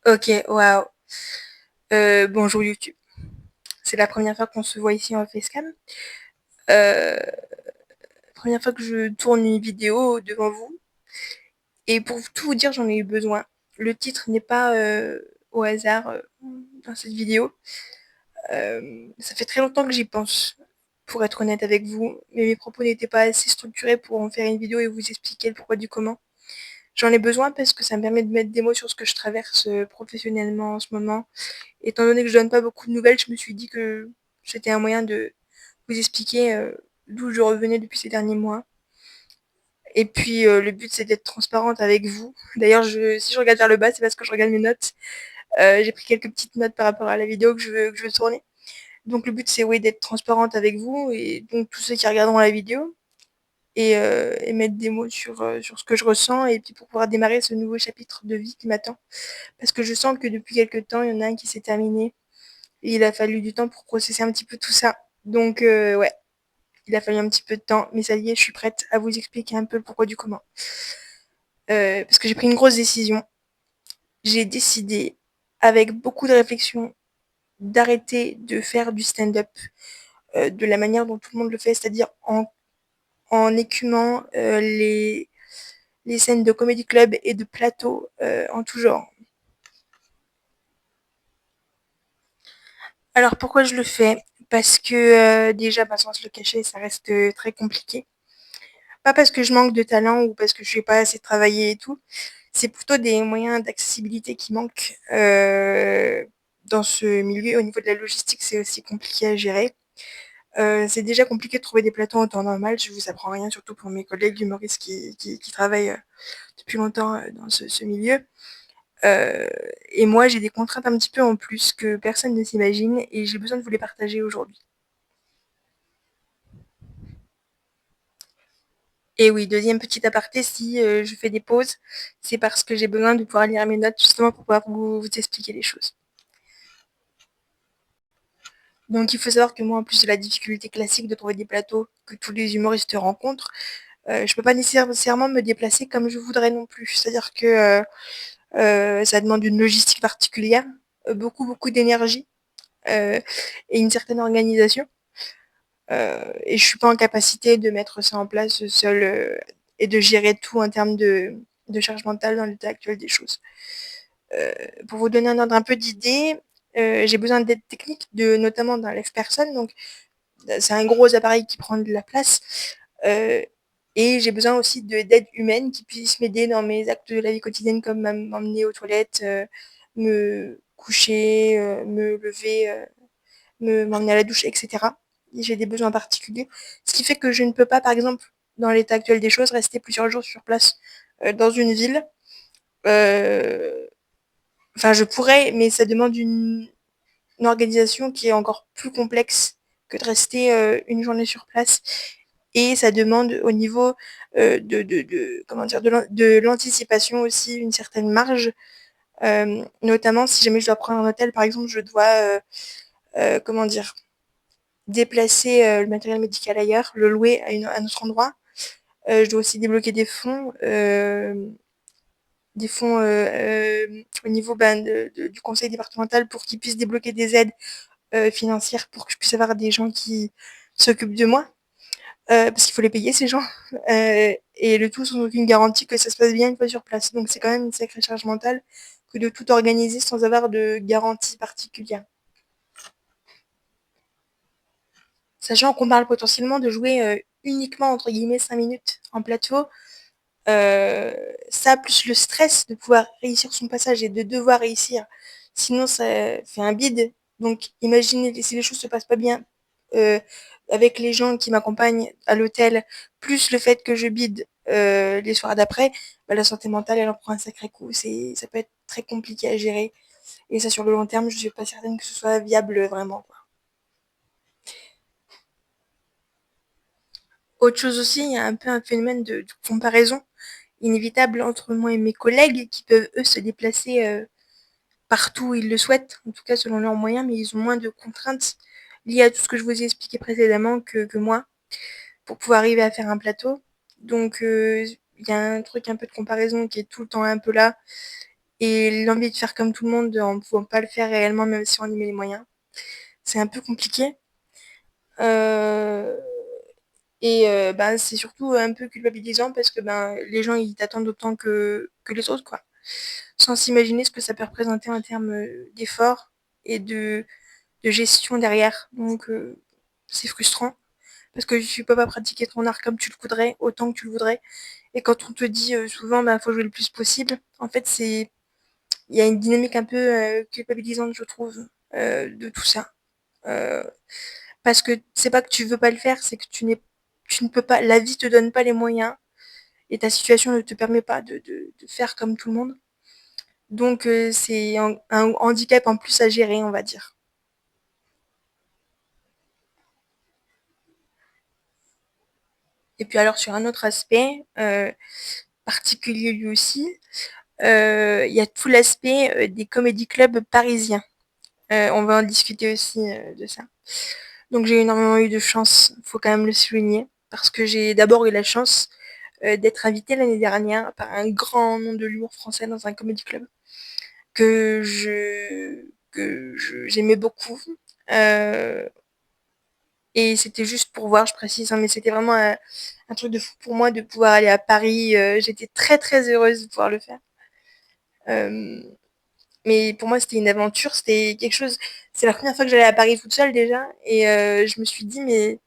Ok, waouh. Bonjour YouTube. C'est la première fois qu'on se voit ici en facecam. Euh, Première fois que je tourne une vidéo devant vous. Et pour tout vous dire, j'en ai eu besoin. Le titre n'est pas au hasard dans cette vidéo. Ça fait très longtemps que j'y pense, pour être honnête avec vous. Mais mes propos n'étaient pas assez structurés pour en faire une vidéo et vous expliquer le pourquoi du comment. J'en ai besoin parce que ça me permet de mettre des mots sur ce que je traverse professionnellement en ce moment. Étant donné que je donne pas beaucoup de nouvelles, je me suis dit que c'était un moyen de vous expliquer d'où je revenais depuis ces derniers mois. Et puis le but c'est d'être transparente avec vous. D'ailleurs, si je regarde vers le bas, c'est parce que je regarde mes notes. J'ai pris quelques petites notes par rapport à la vidéo que je veux tourner. Donc le but c'est oui d'être transparente avec vous et donc tous ceux qui regarderont la vidéo et mettre des mots sur ce que je ressens et puis pour pouvoir démarrer ce nouveau chapitre de vie qui m'attend. Parce que je sens que depuis quelques temps, il y en a un qui s'est terminé. Et il a fallu du temps pour processer un petit peu tout ça. Donc, ouais, il a fallu un petit peu de temps, mais ça y est, je suis prête à vous expliquer un peu le pourquoi du comment. Parce que j'ai pris une grosse décision. J'ai décidé, avec beaucoup de réflexion, d'arrêter de faire du stand-up de la manière dont tout le monde le fait, c'est-à-dire en écumant les scènes de comédie club et de plateau en tout genre. Alors pourquoi je le fais? Parce que déjà, bah, sans se le cacher, ça reste très compliqué. Pas parce que je manque de talent ou parce que je suis pas assez travaillé et tout. C'est plutôt des moyens d'accessibilité qui manquent dans ce milieu. Au niveau de la logistique, c'est aussi compliqué à gérer. C'est déjà compliqué de trouver des plateaux en temps normal. Je vous apprends rien, surtout pour mes collègues humoristes qui travaillent depuis longtemps dans ce milieu. Euh, et moi, j'ai des contraintes un petit peu en plus que personne ne s'imagine et j'ai besoin de vous les partager aujourd'hui. Et oui, deuxième petit aparté, si je fais des pauses, c'est parce que j'ai besoin de pouvoir lire mes notes justement pour pouvoir vous expliquer les choses. Donc il faut savoir que moi, en plus de la difficulté classique de trouver des plateaux que tous les humoristes rencontrent, je peux pas nécessairement me déplacer comme je voudrais non plus. C'est-à-dire que ça demande une logistique particulière, beaucoup d'énergie et une certaine organisation. Et je suis pas en capacité de mettre ça en place seule et de gérer tout en termes de charge mentale dans l'état actuel des choses. Euh, pour vous donner un ordre un peu d'idée, j'ai besoin d'aide technique, notamment d'un lève-personne. Donc, c'est un gros appareil qui prend de la place. Euh, et j'ai besoin aussi d'aide humaine qui puisse m'aider dans mes actes de la vie quotidienne, comme m'emmener aux toilettes, me coucher, me lever, m'emmener à la douche, etc. J'ai des besoins particuliers. Ce qui fait que je ne peux pas, par exemple, dans l'état actuel des choses, rester plusieurs jours sur place dans une ville. Euh, Enfin, je pourrais, mais ça demande une organisation qui est encore plus complexe que de rester une journée sur place. Et ça demande au niveau comment dire, de l'anticipation aussi une certaine marge. Notamment si jamais je dois prendre un hôtel, par exemple, je dois, comment dire, déplacer le matériel médical ailleurs, le louer à un autre endroit. Je dois aussi débloquer des fonds au niveau ben, du conseil départemental pour qu'ils puissent débloquer des aides financières pour que je puisse avoir des gens qui s'occupent de moi. Parce qu'il faut les payer ces gens. Et le tout sans aucune garantie que ça se passe bien une fois sur place. Donc c'est quand même une sacrée charge mentale que de tout organiser sans avoir de garantie particulière. Sachant qu'on parle potentiellement de jouer uniquement entre guillemets 5 minutes en plateau, ça plus le stress de pouvoir réussir son passage et de devoir réussir, sinon ça fait un bide. Donc imaginez si les choses se passent pas bien euh, avec les gens qui m'accompagnent à l'hôtel, plus le fait que je bide les soirs d'après, bah, la santé mentale elle en prend un sacré coup. Ça peut être très compliqué à gérer et ça sur le long terme, je suis pas certaine que ce soit viable vraiment, quoi. Autre chose aussi, il y a un peu un phénomène de comparaison inévitable entre moi et mes collègues qui peuvent, eux, se déplacer partout où ils le souhaitent, en tout cas selon leurs moyens, mais ils ont moins de contraintes liées à tout ce que je vous ai expliqué précédemment que moi, pour pouvoir arriver à faire un plateau. Donc, il y a un truc un peu de comparaison qui est tout le temps un peu là, et l'envie de faire comme tout le monde en ne pouvant pas le faire réellement, même si on y met les moyens. C'est un peu compliqué. Euh, ben, c'est surtout un peu culpabilisant parce que ben, les gens ils t'attendent autant que les autres, quoi. Sans s'imaginer ce que ça peut représenter en termes d'effort et de gestion derrière. Donc c'est frustrant parce que tu peux pas pratiquer ton art comme tu le voudrais, autant que tu le voudrais. Et quand on te dit souvent bah faut jouer le plus possible, en fait c'est il y a une dynamique un peu culpabilisante je trouve de tout ça. Euh, Parce que c'est pas que tu veux pas le faire, c'est que tu ne peux pas, la vie te donne pas les moyens et ta situation ne te permet pas de faire comme tout le monde. Donc c'est un handicap en plus à gérer, on va dire. Et puis alors sur un autre aspect, particulier lui aussi, il y a tout l'aspect des comédie clubs parisiens. On va en discuter aussi de ça. Donc j'ai énormément eu de chance, faut quand même le souligner, parce que j'ai d'abord eu la chance d'être invitée l'année dernière par un grand nom de l'humour français dans un comédie club j'aimais beaucoup. Euh, et c'était juste pour voir, je précise, hein, mais c'était vraiment un truc de fou pour moi de pouvoir aller à Paris. J'étais très très heureuse de pouvoir le faire. Euh, mais pour moi, c'était une aventure, c'était quelque chose. C'est la première fois que j'allais à Paris toute seule déjà, et je me suis dit, mais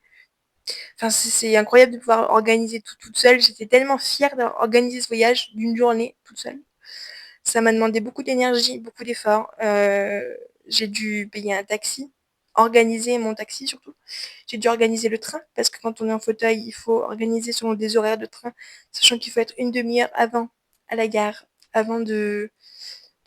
enfin, c'est incroyable de pouvoir organiser tout toute seule. J'étais tellement fière d'avoir organisé ce voyage d'une journée toute seule. Ça m'a demandé beaucoup d'énergie, beaucoup d'efforts. J'ai dû payer un taxi, organiser mon taxi surtout. J'ai dû organiser le train parce que quand on est en fauteuil, il faut organiser selon des horaires de train, sachant qu'il faut être une demi-heure avant à la gare, avant de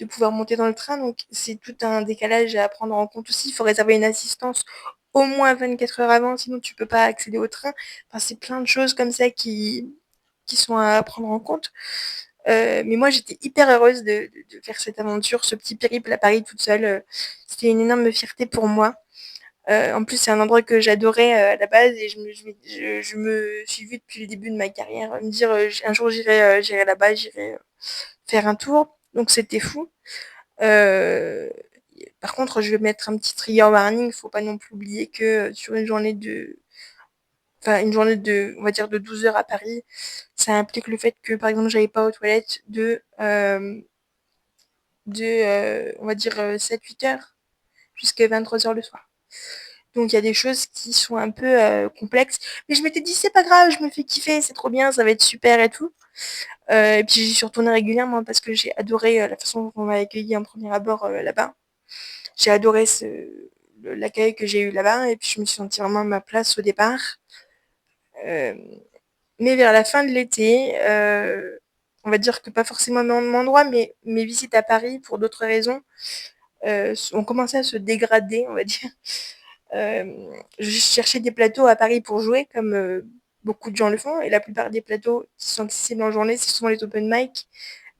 pouvoir monter dans le train. Donc c'est tout un décalage à prendre en compte aussi. Il faut réserver une assistance au moins 24 heures avant, sinon tu peux pas accéder au train. Enfin, c'est plein de choses comme ça qui sont à prendre en compte. Mais moi, j'étais hyper heureuse de faire cette aventure, ce petit périple à Paris toute seule. C'était une énorme fierté pour moi. En plus, c'est un endroit que j'adorais à la base et je me suis vue depuis le début de ma carrière me dire un jour j'irai là-bas, j'irai faire un tour. Donc c'était fou. Euh, Par contre, je vais mettre un petit trigger warning. Il faut pas non plus oublier que sur une journée de, on va dire de 12 heures à Paris, ça implique le fait que, par exemple, j'allais pas aux toilettes on va dire, 7-8 heures jusqu'à 23 heures le soir. Donc il y a des choses qui sont un peu complexes. Mais je m'étais dit, c'est pas grave, je me fais kiffer, c'est trop bien, ça va être super et tout. Et puis j'y suis retournée régulièrement parce que j'ai adoré la façon dont on m'a accueilli en premier abord là-bas. J'ai adoré l'accueil que j'ai eu là-bas et puis je me suis sentie vraiment à ma place au départ. Euh, mais vers la fin de l'été, on va dire que pas forcément au même endroit, mais mes visites à Paris pour d'autres raisons ont commencé à se dégrader, on va dire. Je cherchais des plateaux à Paris pour jouer, comme beaucoup de gens le font, et la plupart des plateaux qui sont accessibles en journée, c'est souvent les open mic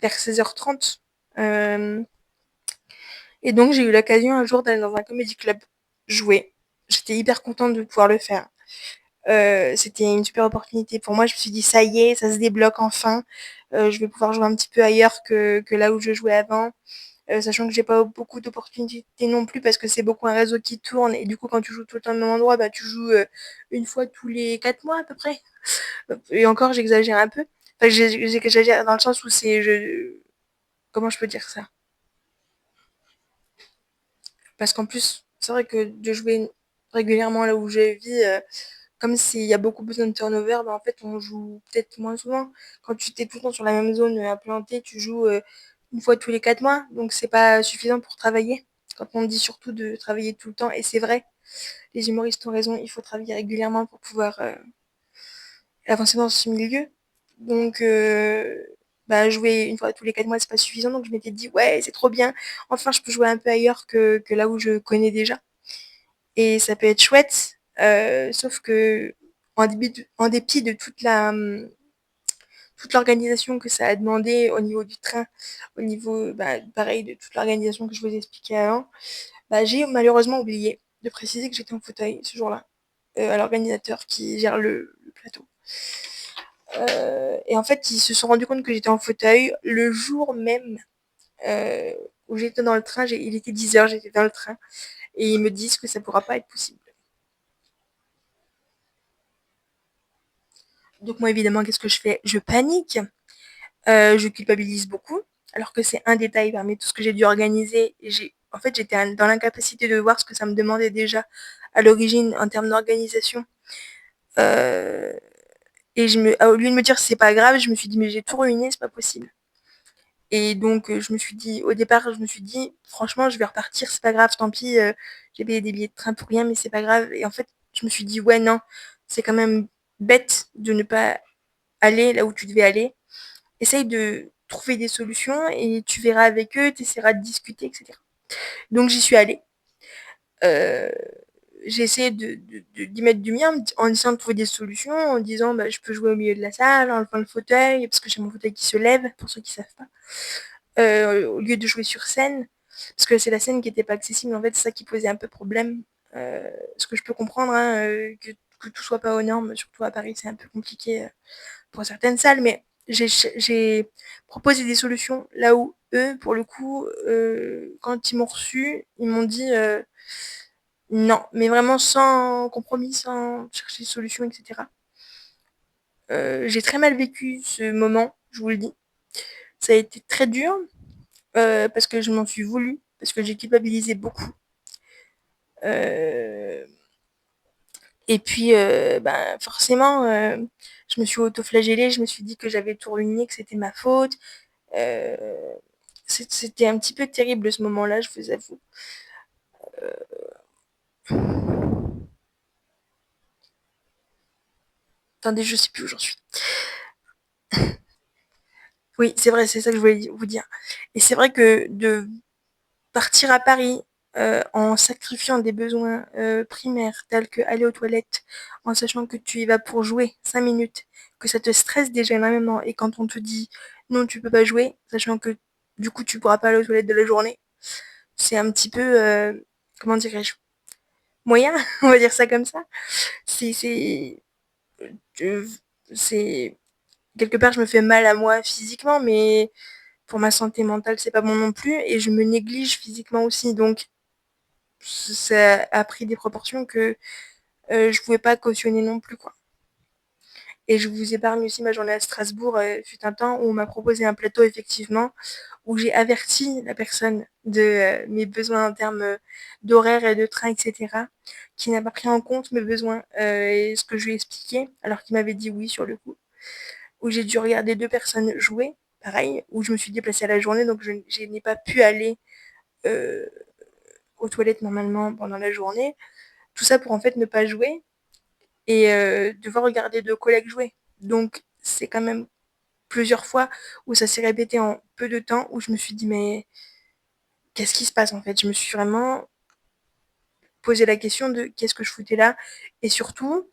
vers 16h30. Euh, et donc j'ai eu l'occasion un jour d'aller dans un comedy club jouer. J'étais hyper contente de pouvoir le faire. C'était une super opportunité pour moi. Je me suis dit, ça y est, ça se débloque enfin. Je vais pouvoir jouer un petit peu ailleurs que là où je jouais avant. Sachant que j'ai pas beaucoup d'opportunités non plus parce que c'est beaucoup un réseau qui tourne et du coup quand tu joues tout le temps au même endroit bah tu joues une fois tous les 4 mois à peu près et encore j'exagère un peu enfin j'exagère dans le sens où comment je peux dire ça parce qu'en plus c'est vrai que de jouer régulièrement là où je vis comme s'il y a beaucoup besoin de turnover bah en fait on joue peut-être moins souvent quand tu t'es tout le temps sur la même zone à planter tu joues une fois tous les 4 mois donc c'est pas suffisant pour travailler quand on dit surtout de travailler tout le temps et c'est vrai les humoristes ont raison, il faut travailler régulièrement pour pouvoir avancer dans ce milieu. Donc, bah, jouer une fois tous les 4 mois, c'est pas suffisant. Donc, je m'étais dit, ouais, c'est trop bien. Enfin, je peux jouer un peu ailleurs que là où je connais déjà. Et ça peut être chouette. Sauf que, en dépit de toute l'organisation que ça a demandé au niveau du train, au niveau, bah, pareil, de toute l'organisation que je vous ai expliqué avant, bah, j'ai malheureusement oublié de préciser que j'étais en fauteuil ce jour-là, à l'organisateur qui gère le plateau. Et en fait, ils se sont rendus compte que j'étais en fauteuil le jour même euh, où j'étais dans le train, il était 10 heures, j'étais dans le train, et ils me disent que ça pourra pas être possible. Donc moi, évidemment, qu'est-ce que je fais? Je panique, je culpabilise beaucoup, alors que c'est un détail parmi tout ce que j'ai dû organiser. En fait, j'étais dans l'incapacité de voir ce que ça me demandait déjà à l'origine en termes d'organisation. Euh, et au lieu de me dire c'est pas grave, je me suis dit mais j'ai tout ruiné, c'est pas possible. Et donc je me suis dit, au départ, je me suis dit franchement, je vais repartir, c'est pas grave, tant pis, j'ai payé des billets de train pour rien, mais c'est pas grave. Et en fait, je me suis dit ouais non, c'est quand même bête de ne pas aller là où tu devais aller. Essaye de trouver des solutions et tu verras avec eux, tu essaieras de discuter, etc. Donc j'y suis allée. Euh, j'ai essayé d'y mettre du mien en essayant de trouver des solutions, en disant bah, je peux jouer au milieu de la salle, en levant le fauteuil, parce que j'ai mon fauteuil qui se lève, pour ceux qui savent pas, au lieu de jouer sur scène, parce que c'est la scène qui n'était pas accessible, en fait, c'est ça qui posait un peu problème. Ce que je peux comprendre, hein, que tout soit pas aux normes, surtout à Paris, c'est un peu compliqué pour certaines salles, mais j'ai proposé des solutions là où eux, pour le coup, quand ils m'ont reçu, ils m'ont dit non, mais vraiment sans compromis, sans chercher de solution, etc. J'ai très mal vécu ce moment, je vous le dis. Ça a été très dur parce que je m'en suis voulu, parce que j'ai culpabilisé beaucoup. Euh, et puis, ben, forcément, je me suis auto-flagellée, je me suis dit que j'avais tout ruiné, que c'était ma faute. Euh, C'était un petit peu terrible ce moment-là, je vous avoue. Attendez, je sais plus où j'en suis. Oui, c'est vrai, c'est ça que je voulais vous dire. Et c'est vrai que de partir à Paris en sacrifiant des besoins primaires tels que aller aux toilettes, en sachant que tu y vas pour jouer 5 minutes, que ça te stresse déjà énormément, et quand on te dit non, tu peux pas jouer, sachant que du coup tu pourras pas aller aux toilettes de la journée, c'est un petit peu, comment dirais-je, moyen, on va dire ça comme ça. C'est, c'est, euh, c'est quelque part je me fais mal à moi physiquement, mais pour ma santé mentale c'est pas bon non plus, et je me néglige physiquement aussi, donc ça a pris des proportions que je pouvais pas cautionner non plus, quoi. Et je vous épargne aussi ma journée à Strasbourg, fut un temps où on m'a proposé un plateau effectivement, où j'ai averti la personne de mes besoins en termes d'horaire et de train, etc., qui n'a pas pris en compte mes besoins et ce que je lui ai expliqué, alors qu'il m'avait dit oui sur le coup, où j'ai dû regarder deux personnes jouer, pareil, où je me suis déplacée à la journée, donc je n'ai pas pu aller euh, aux toilettes normalement pendant la journée. Tout ça pour en fait ne pas jouer et devoir regarder deux collègues jouer. Donc c'est quand même plusieurs fois où ça s'est répété en peu de temps, où je me suis dit mais qu'est-ce qui se passe en fait? Je me suis vraiment posé la question de qu'est-ce que je foutais là, et surtout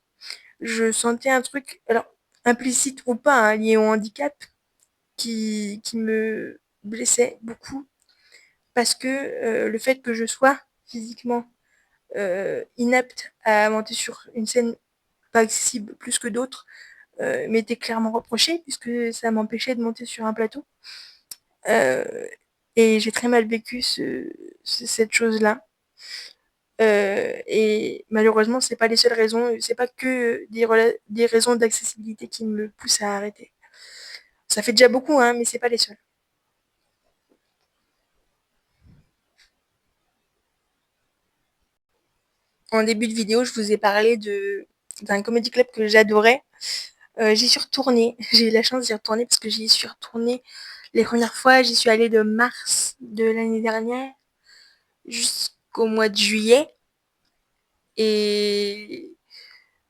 je sentais un truc, alors implicite ou pas, hein, lié au handicap, qui me blessait beaucoup, parce que le fait que je sois physiquement inapte à monter sur une scène pas accessible plus que d'autres, m'était clairement reproché, puisque ça m'empêchait de monter sur un plateau. Euh, et j'ai très mal vécu cette chose-là. Et malheureusement, c'est pas les seules raisons, c'est pas que des raisons d'accessibilité qui me poussent à arrêter. Ça fait déjà beaucoup, hein, mais c'est pas les seules. En début de vidéo, je vous ai parlé d'un comedy club que j'adorais. J'y suis retournée. J'ai eu la chance d'y retourner parce que j'y suis retournée les premières fois. J'y suis allée de mars de l'année dernière jusqu'au mois de juillet. Et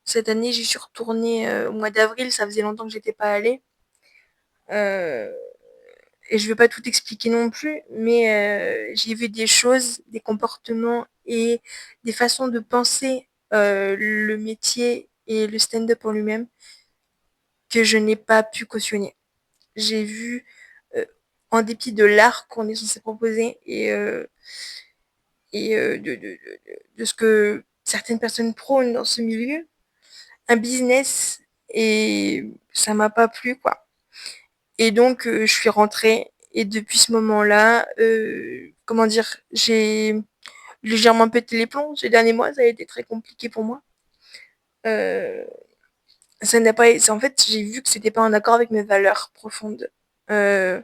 cette année, j'y suis retournée au mois d'avril. Ça faisait longtemps que j'étais pas allée. Euh, et je ne vais pas tout expliquer non plus, mais j'ai vu des choses, des comportements et des façons de penser le métier et le stand-up en lui-même que je n'ai pas pu cautionner. J'ai vu, euh, en dépit de l'art qu'on est censé proposer et de ce que certaines personnes prônent dans ce milieu, un business, et ça m'a pas plu, quoi. Et donc, je suis rentrée Et depuis ce moment-là, comment dire, j'ai légèrement pété les plombs. Ces derniers mois, ça a été très compliqué pour moi. Euh, Ça n'a pas, en fait, j'ai vu que c'était pas en accord avec mes valeurs profondes. Euh,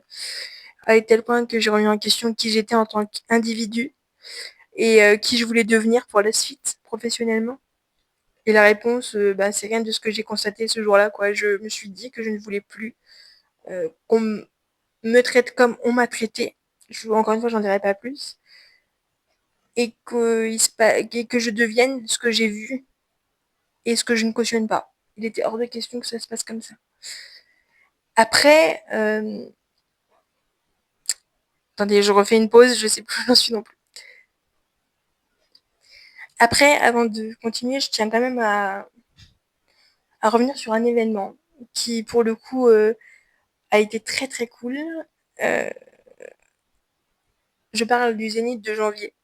à tel point que j'ai remis en question qui j'étais en tant qu'individu et qui je voulais devenir pour la suite professionnellement. Et la réponse, bah, c'est rien de ce que j'ai constaté ce jour-là, quoi. Je me suis dit que je ne voulais plus qu'on me traite comme on m'a traité. Encore une fois, j'en dirai pas plus. Et que je devienne ce que j'ai vu et ce que je ne cautionne pas. Il était hors de question que ça se passe comme ça. Après, attendez, je refais une pause, je sais plus où j'en suis non plus. Après, avant de continuer, je tiens quand même à revenir sur un événement qui, pour le coup, a été très très cool. Euh, je parle du Zénith de janvier.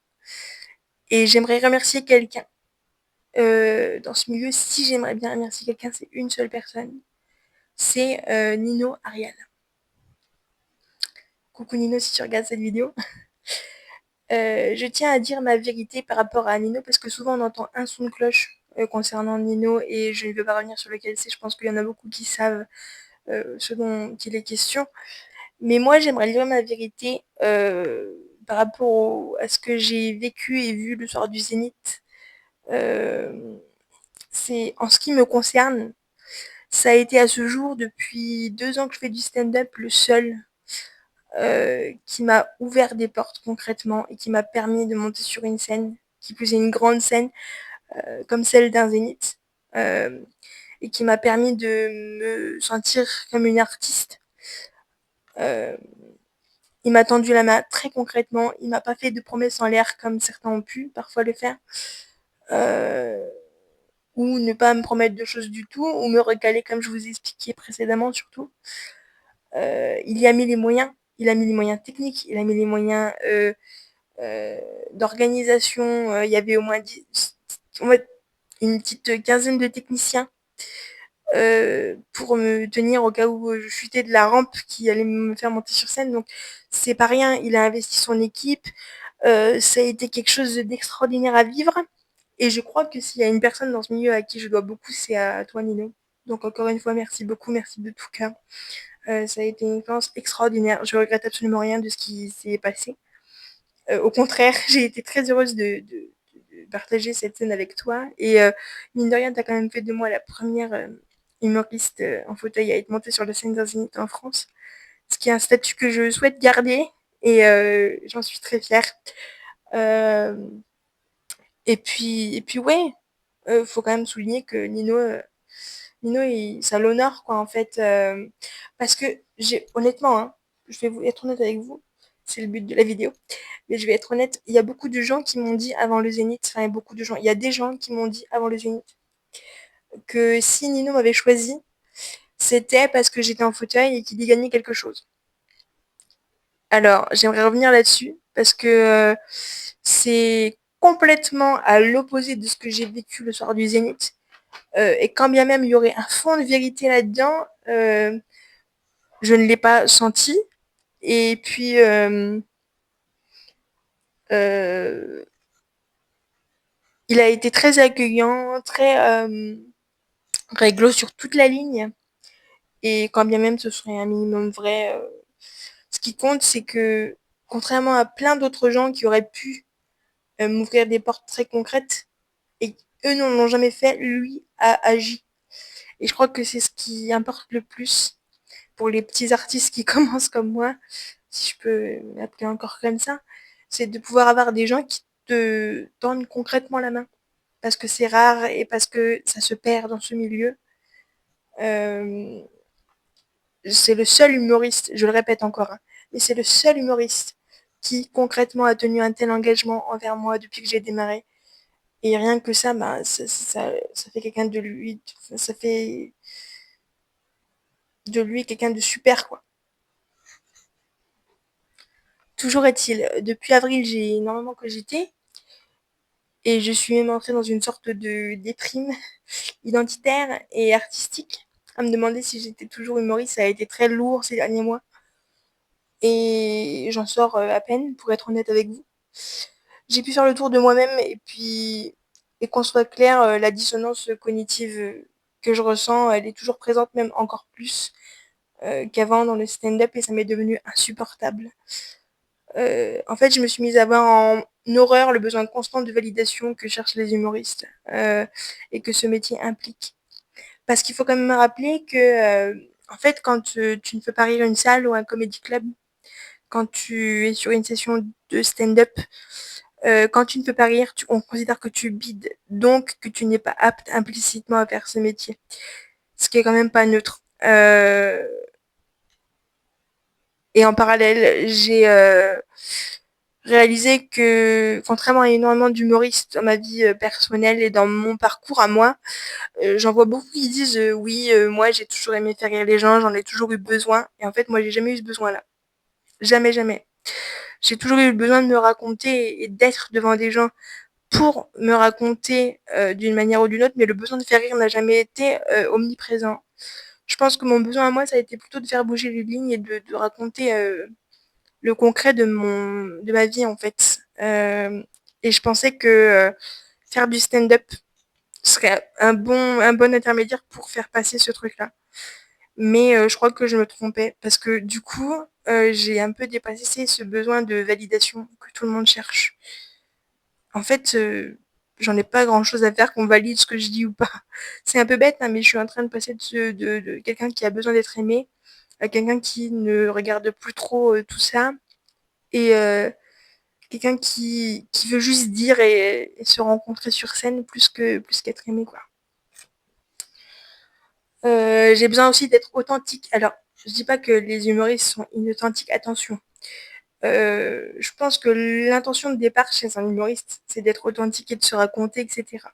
Et j'aimerais remercier quelqu'un dans ce milieu. Si j'aimerais bien remercier quelqu'un, c'est une seule personne. C'est Nino Ariel. Coucou Nino si tu regardes cette vidéo. Je tiens à dire ma vérité par rapport à Nino parce que souvent on entend un son de cloche concernant Nino et je ne veux pas revenir sur lequel c'est. Je pense qu'il y en a beaucoup qui savent ce dont il est question. Mais moi j'aimerais dire ma vérité par rapport à ce que j'ai vécu et vu le soir du Zénith. Euh, c'est en ce qui me concerne, ça a été à ce jour, depuis 2 ans que je fais du stand-up, le seul qui m'a ouvert des portes concrètement et qui m'a permis de monter sur une scène, qui plus est une grande scène comme celle d'un zénith, euh, et qui m'a permis de me sentir comme une artiste. Euh, il m'a tendu la main très concrètement, il m'a pas fait de promesses en l'air comme certains ont pu parfois le faire, euh, ou ne pas me promettre de choses du tout, ou me recaler comme je vous ai expliqué précédemment surtout. Il y a mis les moyens, il a mis les moyens techniques, il a mis les moyens euh, d'organisation. Il y avait au moins 10, une petite quinzaine de techniciens pour me tenir au cas où je chutais de la rampe qui allait me faire monter sur scène. Donc c'est pas rien, il a investi son équipe. Ça a été quelque chose d'extraordinaire à vivre. Et je crois que s'il y a une personne dans ce milieu à qui je dois beaucoup, c'est à toi, Nino. Donc encore une fois, merci beaucoup, merci de tout cœur. Ça a été une expérience extraordinaire. Je regrette absolument rien de ce qui s'est passé. Au contraire, j'ai été très heureuse de partager cette scène avec toi. Et mine de rien, tu as quand même fait de moi la première humoriste en fauteuil à être montée sur la scène d'un zénith en France. Ce qui est un statut que je souhaite garder. Et j'en suis très fière. Euh, et puis ouais, faut quand même souligner que Nino ça l'honore, quoi, en fait. Parce que honnêtement, hein, je vais être honnête avec vous, c'est le but de la vidéo. Mais je vais être honnête, il y a beaucoup de gens qui m'ont dit avant le Zénith, enfin, il y a beaucoup de gens, il y a des gens qui m'ont dit avant le Zénith que si Nino m'avait choisi, c'était parce que j'étais en fauteuil et qu'il y gagnait quelque chose. Alors, j'aimerais revenir là-dessus parce que c'est complètement à l'opposé de ce que j'ai vécu le soir du Zénith. Et quand bien même il y aurait un fond de vérité là-dedans, je ne l'ai pas senti. Et puis, euh, il a été très accueillant, très réglo sur toute la ligne. Et quand bien même ce serait un minimum vrai, ce qui compte, c'est que, contrairement à plein d'autres gens qui auraient pu m'ouvrir des portes très concrètes, et eux n'en l'ont jamais fait, lui a agi. Et je crois que c'est ce qui importe le plus pour les petits artistes qui commencent comme moi, si je peux m'appeler encore comme ça, c'est de pouvoir avoir des gens qui te tendent concrètement la main. Parce que c'est rare et parce que ça se perd dans ce milieu. Euh, c'est le seul humoriste, je le répète encore, hein, mais c'est le seul humoriste qui concrètement a tenu un tel engagement envers moi depuis que j'ai démarré. Et rien que ça, bah, ça fait quelqu'un de lui, ça fait de lui quelqu'un de super, quoi. Toujours est-il, depuis avril, j'ai énormément cogité et je suis même entrée dans une sorte de déprime identitaire et artistique à me demander si j'étais toujours humoriste. Ça a été très lourd ces derniers mois. et j'en sors à peine, pour être honnête avec vous. J'ai pu faire le tour de moi-même et puis, et qu'on soit clair, la dissonance cognitive que je ressens, elle est toujours présente, même encore plus qu'avant dans le stand-up et ça m'est devenu insupportable. En fait, je me suis mise à voir en horreur le besoin constant de validation que cherchent les humoristes et que ce métier implique. Parce qu'il faut quand même rappeler que, en fait, quand tu ne fais pas rire une salle ou un comedy club, quand tu es sur une session de stand-up, quand tu ne peux pas rire, on considère que tu bides, donc que tu n'es pas apte implicitement à faire ce métier. Ce qui est quand même pas neutre. Et en parallèle, j'ai réalisé que, contrairement à énormément d'humoristes dans ma vie personnelle et dans mon parcours à moi, j'en vois beaucoup qui disent oui, moi j'ai toujours aimé faire rire les gens, j'en ai toujours eu besoin. Et en fait, moi j'ai jamais eu ce besoin-là. Jamais, jamais. J'ai toujours eu le besoin de me raconter et d'être devant des gens pour me raconter d'une manière ou d'une autre, mais le besoin de faire rire n'a jamais été omniprésent. Je pense que mon besoin à moi, ça a été plutôt de faire bouger les lignes et de raconter le concret de ma vie en fait. Et je pensais que faire du stand-up serait un bon intermédiaire pour faire passer ce truc-là. Mais je crois que je me trompais parce que du coup, j'ai un peu dépassé ce besoin de validation que tout le monde cherche. En fait, j'en ai pas grand-chose à faire qu'on valide ce que je dis ou pas. C'est un peu bête, hein, mais je suis en train de passer de quelqu'un qui a besoin d'être aimé à quelqu'un qui ne regarde plus trop tout ça et quelqu'un qui veut juste dire et se rencontrer sur scène plus qu'être aimé, quoi. J'ai besoin aussi d'être authentique. Alors, je dis pas que les humoristes sont inauthentiques, attention. Je pense que l'intention de départ chez un humoriste, c'est d'être authentique et de se raconter, etc.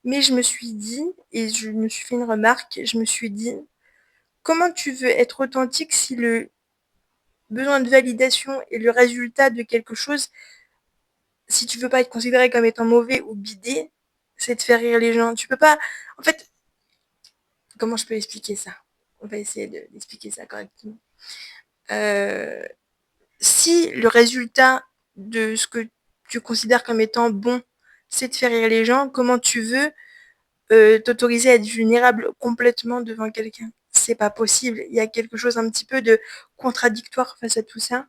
Mais je me suis dit, et je me suis fait une remarque, je me suis dit, comment tu veux être authentique si le besoin de validation est le résultat de quelque chose, si tu veux pas être considéré comme étant mauvais ou bidé, c'est de faire rire les gens. Tu peux pas. En fait, comment je peux expliquer ça? On va essayer d'expliquer ça correctement. Euh, Si le résultat de ce que tu considères comme étant bon, c'est de faire rire les gens, comment tu veux t'autoriser à être vulnérable complètement devant quelqu'un? C'est pas possible. Il y a quelque chose un petit peu de contradictoire face à tout ça.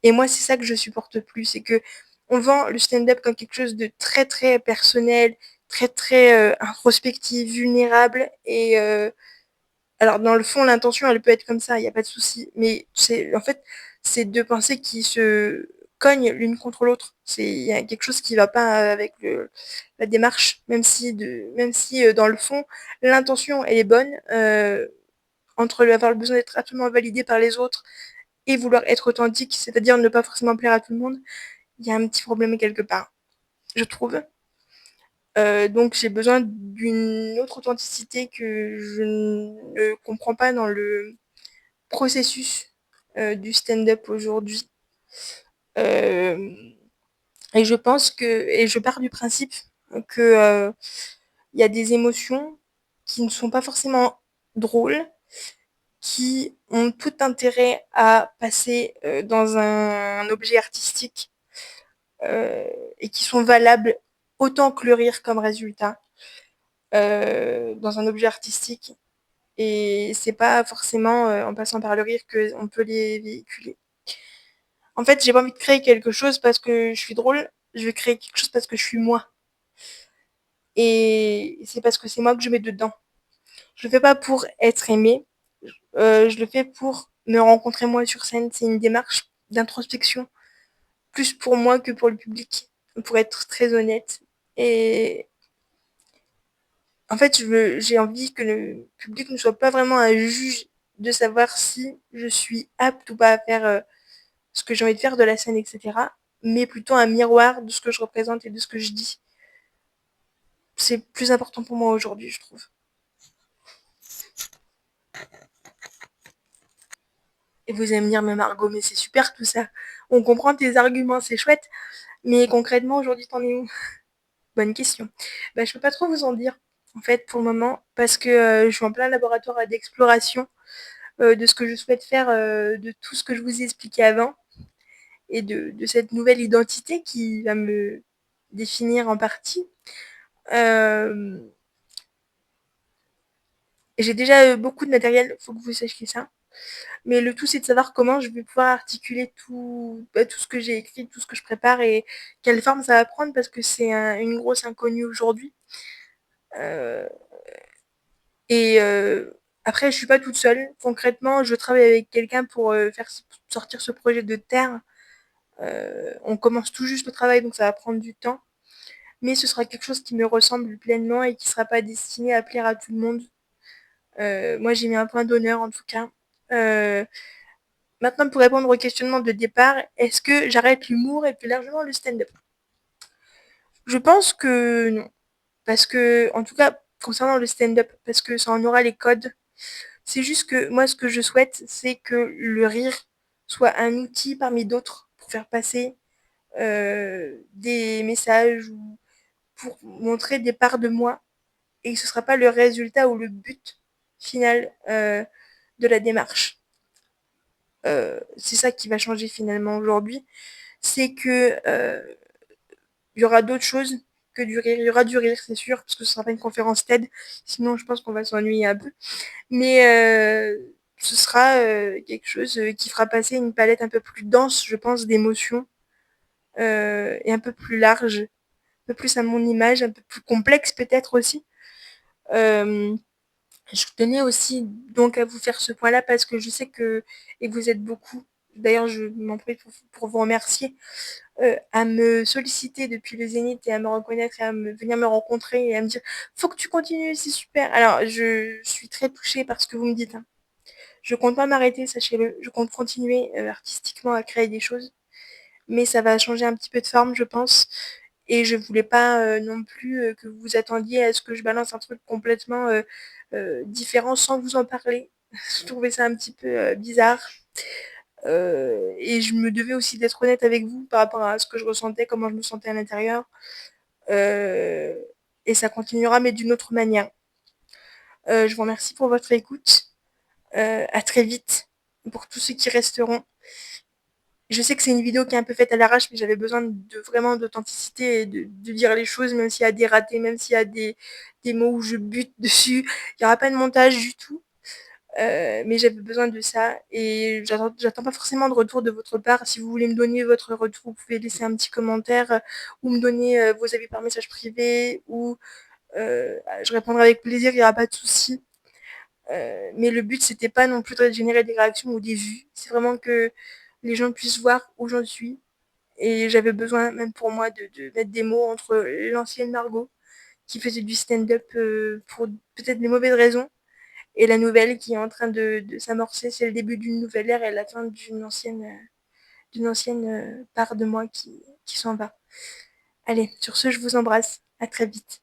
Et moi, c'est ça que je supporte plus, c'est que on vend le stand-up comme quelque chose de très très personnel, très très introspectif, vulnérable. Et alors dans le fond, l'intention, elle peut être comme ça, il n'y a pas de souci. Mais c'est en fait, c'est deux pensées qui se cognent l'une contre l'autre. Il y a quelque chose qui va pas avec la démarche, même si dans le fond, l'intention, elle est bonne. Entre avoir le besoin d'être absolument validé par les autres et vouloir être authentique, c'est-à-dire ne pas forcément plaire à tout le monde, il y a un petit problème quelque part, je trouve. Donc j'ai besoin d'une autre authenticité que je ne comprends pas dans le processus du stand-up aujourd'hui. Euh, et je pense que, et je pars du principe que il y a des émotions qui ne sont pas forcément drôles, qui ont tout intérêt à passer dans un objet artistique euh, et qui sont valables autant que le rire comme résultat dans un objet artistique. Et c'est pas forcément en passant par le rire qu'on peut les véhiculer. En fait, j'ai pas envie de créer quelque chose parce que je suis drôle, je vais créer quelque chose parce que je suis moi. Et c'est parce que c'est moi que je mets dedans. Je le fais pas pour être aimé, je le fais pour me rencontrer moi sur scène. C'est une démarche d'introspection, plus pour moi que pour le public, pour être très honnête. Et en fait, j'ai envie que le public ne soit pas vraiment un juge de savoir si je suis apte ou pas à faire ce que j'ai envie de faire de la scène, etc. Mais plutôt un miroir de ce que je représente et de ce que je dis. C'est plus important pour moi aujourd'hui, je trouve. Et vous allez me dire, mais Margot, mais c'est super tout ça. On comprend tes arguments, c'est chouette. Mais concrètement, aujourd'hui, t'en es où? Bonne question. Bah, je peux pas trop vous en dire, en fait, pour le moment, parce que je suis en plein laboratoire d'exploration de ce que je souhaite faire, de tout ce que je vous ai expliqué avant et de cette nouvelle identité qui va me définir en partie. Euh, j'ai déjà beaucoup de matériel, il faut que vous sachiez ça. Mais le tout, c'est de savoir comment je vais pouvoir articuler tout ce que j'ai écrit, tout ce que je prépare et quelle forme ça va prendre parce que c'est une grosse inconnue aujourd'hui. Euh, après, je suis pas toute seule. Concrètement, je travaille avec quelqu'un pour faire sortir ce projet de terre. On commence tout juste le travail, donc ça va prendre du temps. Mais ce sera quelque chose qui me ressemble pleinement et qui sera pas destiné à plaire à tout le monde. Moi, j'ai mis un point d'honneur en tout cas. Euh, Maintenant, pour répondre au questionnement de départ, est-ce que j'arrête l'humour et plus largement le stand-up? Je pense que non. Parce que, en tout cas, concernant le stand-up, parce que ça en aura les codes. C'est juste que moi, ce que je souhaite, c'est que le rire soit un outil parmi d'autres pour faire passer des messages ou pour montrer des parts de moi. Et ce ne sera pas le résultat ou le but final de la démarche. C'est ça qui va changer finalement aujourd'hui. C'est que il y aura d'autres choses que du rire. Il y aura du rire, c'est sûr, parce que ce sera pas une conférence TED. Sinon, je pense qu'on va s'ennuyer un peu. Mais ce sera quelque chose qui fera passer une palette un peu plus dense, je pense, d'émotions et un peu plus large, un peu plus à mon image, un peu plus complexe peut-être aussi. Euh, je tenais aussi donc à vous faire ce point-là parce que je sais que, et vous êtes beaucoup, d'ailleurs je m'en prie pour vous remercier, à me solliciter depuis le Zénith et à me reconnaître et à venir me rencontrer et à me dire faut que tu continues, c'est super. Alors je suis très touchée par ce que vous me dites, hein. Je compte pas m'arrêter, sachez-le. Je compte continuer artistiquement à créer des choses, mais ça va changer un petit peu de forme, je pense. Et je voulais pas non plus que vous vous attendiez à ce que je balance un truc complètement différent sans vous en parler. Je trouvais ça un petit peu bizarre. Et je me devais aussi d'être honnête avec vous par rapport à ce que je ressentais, comment je me sentais à l'intérieur. Euh, et ça continuera, mais d'une autre manière. Je vous remercie pour votre écoute. À très vite pour tous ceux qui resteront. Je sais que c'est une vidéo qui est un peu faite à l'arrache, mais j'avais besoin de vraiment d'authenticité et de dire les choses, même s'il y a des ratés, même s'il y a des mots où je bute dessus. Il n'y aura pas de montage du tout. Mais j'avais besoin de ça et j'attends pas forcément de retour de votre part. Si vous voulez me donner votre retour, vous pouvez laisser un petit commentaire ou me donner vos avis par message privé ou je répondrai avec plaisir, il n'y aura pas de souci. Mais le but, c'était pas non plus de générer des réactions ou des vues. C'est vraiment que les gens puissent voir où j'en suis. Et j'avais besoin, même pour moi, de mettre des mots entre l'ancienne Margot, qui faisait du stand-up pour peut-être des mauvaises raisons, et la nouvelle qui est en train de s'amorcer. C'est le début d'une nouvelle ère et la fin d'une ancienne part de moi qui s'en va. Allez, sur ce, je vous embrasse. À très vite.